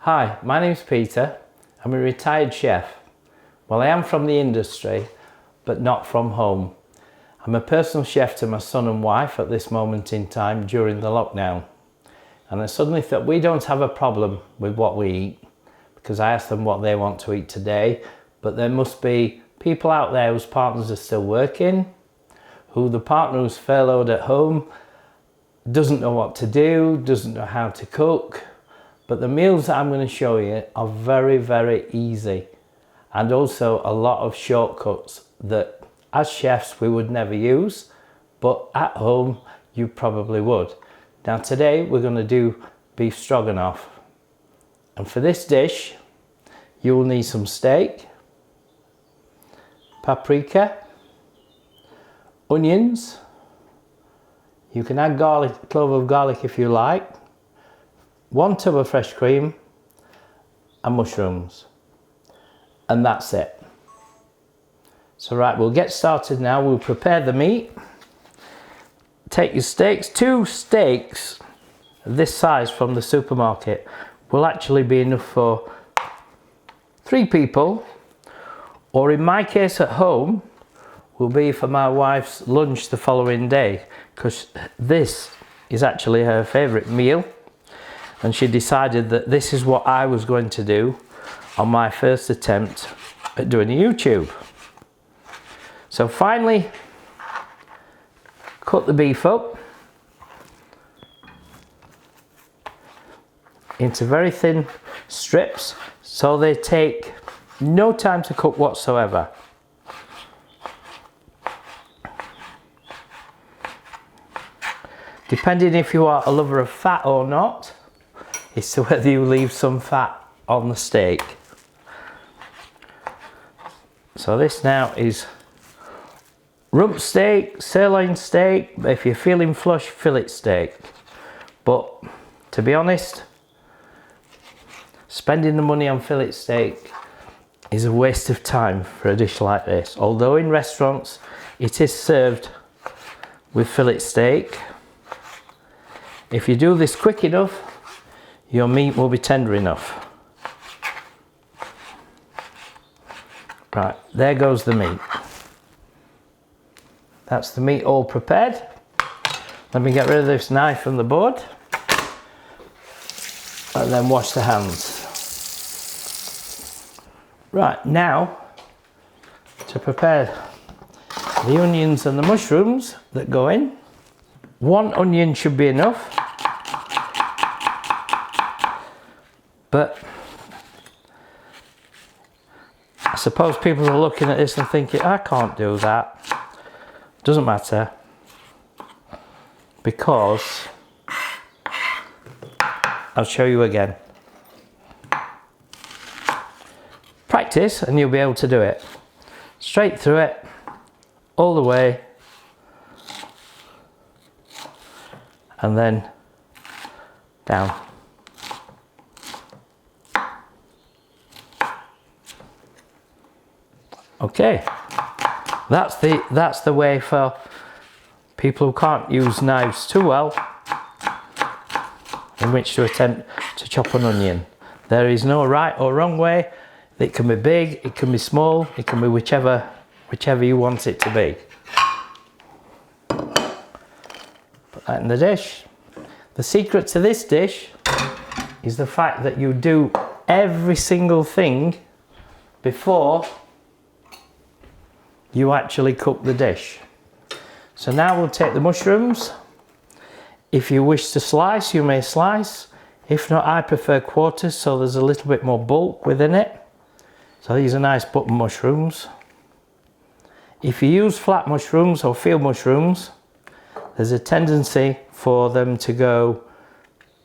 Hi, my name's Peter. I'm a retired chef. Well, I am from the industry, but not from home. I'm a personal chef to my son and wife at this moment in time during the lockdown. And I suddenly thought we don't have a problem with what we eat because I asked them what they want to eat today, but there must be people out there whose partners are still working, who the partner who's furloughed at home doesn't know what to do, doesn't know how to cook. But the meals that I'm going to show you are very, very easy, and also a lot of shortcuts that as chefs we would never use, but at home you probably would. Now today we're going to do beef stroganoff, and for this dish you will need some steak, paprika, onions. You can add garlic, clove of garlic if you like, 1 tub of fresh cream and mushrooms, and that's it. So right, we'll get started now. We'll prepare the meat. Take your steaks. 2 steaks this size from the supermarket will actually be enough for 3 people, or in my case at home will be for my wife's lunch the following day, because this is actually her favourite meal. And she decided that this is what I was going to do on my first attempt at doing a YouTube. So finally, cut the beef up into very thin strips so they take no time to cook whatsoever. Depending if you are a lover of fat or not, is to whether you leave some fat on the steak. So this now is rump steak, sirloin steak, if you're feeling flush, fillet steak. But to be honest, spending the money on fillet steak is a waste of time for a dish like this. Although in restaurants it is served with fillet steak, if you do this quick enough, your meat will be tender enough. Right, there goes the meat. That's the meat all prepared. Let me get rid of this knife from the board and then wash the hands. Right, now to prepare the onions and the mushrooms that go in. 1 onion should be enough. But I suppose people are looking at this and thinking, I can't do that. Doesn't matter, because I'll show you again. Practice and you'll be able to do it. Straight through it, all the way, and then down. Okay, that's the way for people who can't use knives too well in which to attempt to chop an onion. There is no right or wrong way. It can be big, it can be small, it can be whichever you want it to be. Put that in the dish. The secret to this dish is the fact that you do every single thing before you actually cook the dish. So now we'll take the mushrooms. If you wish to slice, you may slice. If not, I prefer quarters, so there's a little bit more bulk within it. So these are nice button mushrooms. If you use flat mushrooms or field mushrooms, there's a tendency for them to go,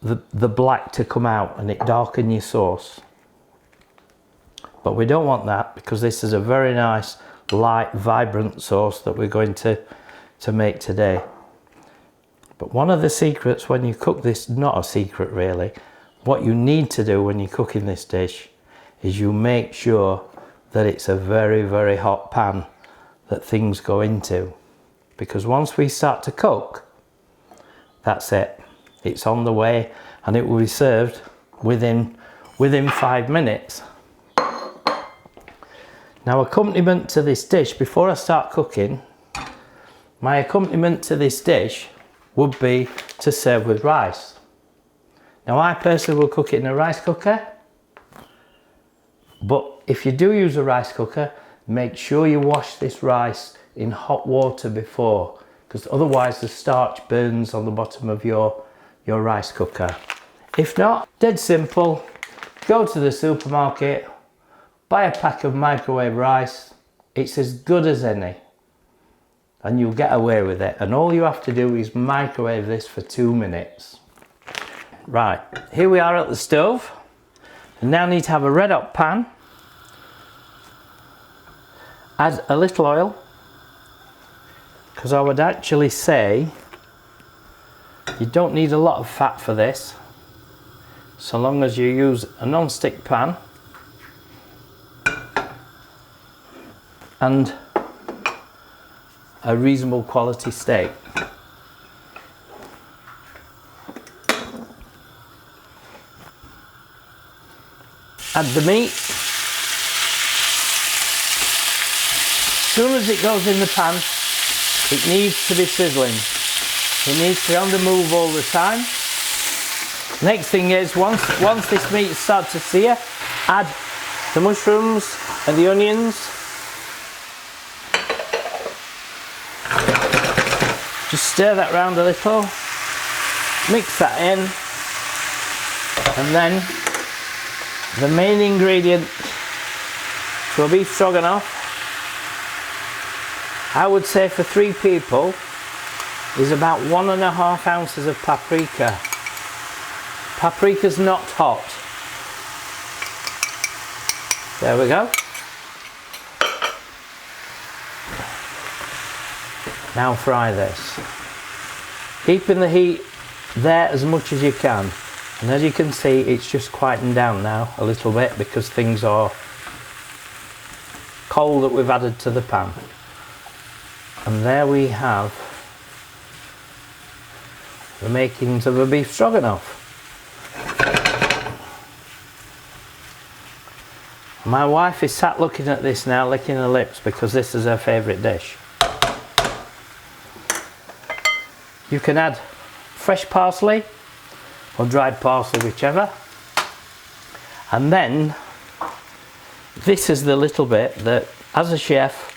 the black to come out and it darken your sauce. But we don't want that, because this is a very nice light, vibrant sauce that we're going to make today. But one of the secrets when you cook this, not a secret really, what you need to do when you're cooking this dish is you make sure that it's a very, very hot pan that things go into. Because once we start to cook, that's it. It's on the way, and it will be served within within 5 minutes. Now, accompaniment to this dish, before I start cooking, my accompaniment to this dish would be to serve with rice. Now, I personally will cook it in a rice cooker, but if you do use a rice cooker, make sure you wash this rice in hot water before, because otherwise the starch burns on the bottom of your rice cooker. If not, dead simple, go to the supermarket, buy a pack of microwave rice. It's as good as any, and you'll get away with it. And all you have to do is microwave this for 2 minutes. Right, here we are at the stove. And now need to have a red hot pan. Add a little oil, because I would actually say you don't need a lot of fat for this, so long as you use a non-stick pan and a reasonable quality steak. Add the meat. As soon as it goes in the pan, it needs to be sizzling. It needs to be on the move all the time. Next thing is, once this meat starts to sear, add the mushrooms and the onions. Just stir that round a little, mix that in, and then the main ingredient to a beef stroganoff, I would say for 3 people, is about 1.5 ounces of paprika. Paprika's not hot. There we go. Now fry this. Keeping the heat there as much as you can. And as you can see, it's just quietened down now a little bit because things are coal that we've added to the pan. And there we have the makings of a beef stroganoff. My wife is sat looking at this now, licking her lips, because this is her favourite dish. You can add fresh parsley or dried parsley, whichever. And then this is the little bit that, as a chef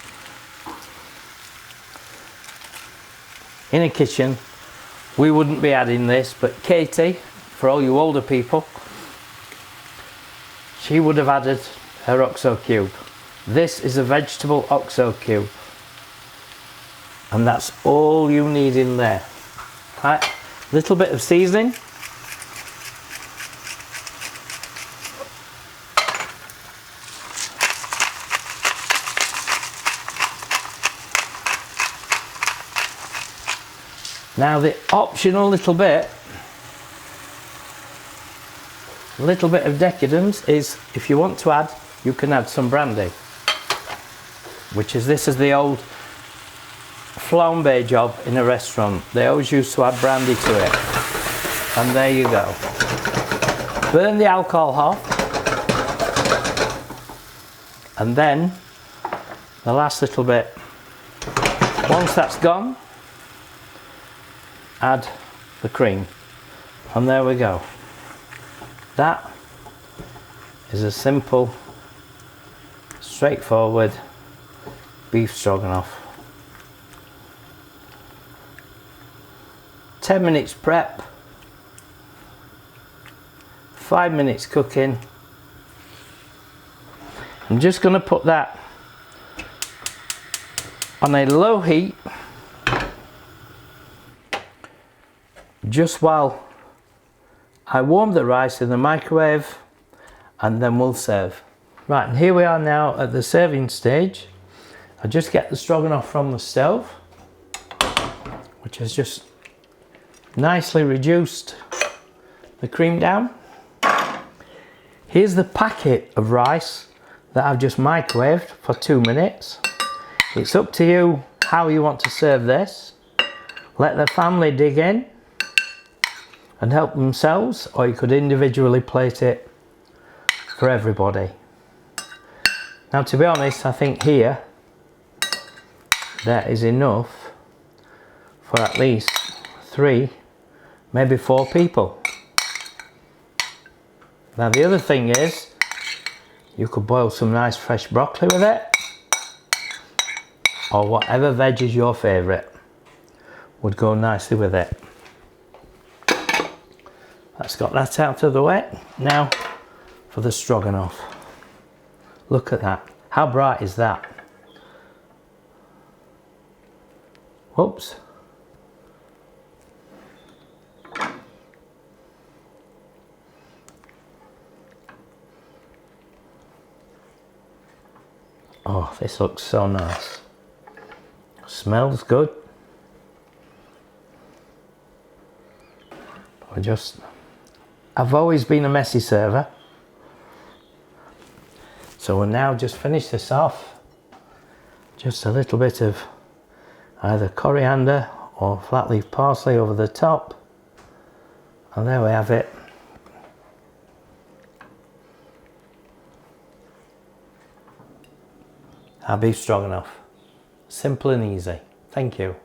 in a kitchen, we wouldn't be adding this, but Katie, for all you older people, she would have added her oxo cube. This is a vegetable oxo cube, and that's all you need in there. Right, little bit of seasoning. Now the optional little bit of decadence is, if you want to add, you can add some brandy, this is the old flambe job in a restaurant. They always used to add brandy to it. And there you go. Burn the alcohol off. And then the last little bit, once that's gone, add the cream. And there we go. That is a simple, straightforward beef stroganoff. 10 minutes prep, 5 minutes cooking. I'm just going to put that on a low heat just while I warm the rice in the microwave, and then we'll serve. Right, and here we are now at the serving stage. I just get the stroganoff from the stove, which has just nicely reduced the cream down. Here's the packet of rice that I've just microwaved for 2 minutes. It's up to you how you want to serve this. Let the family dig in and help themselves, or you could individually plate it for everybody. Now, to be honest, I think here that is enough for at least 3, maybe 4 people. Now the other thing is, you could boil some nice fresh broccoli with it, or whatever veg is your favourite would go nicely with it. That's got that out of the way. Now for the stroganoff. Look at that. How bright is that? Whoops. Oh, this looks so nice. Smells good. I've always been a messy server. So we'll now just finish this off. Just a little bit of either coriander or flat leaf parsley over the top. And there we have it. Our beef stroganoff. Simple and easy. Thank you.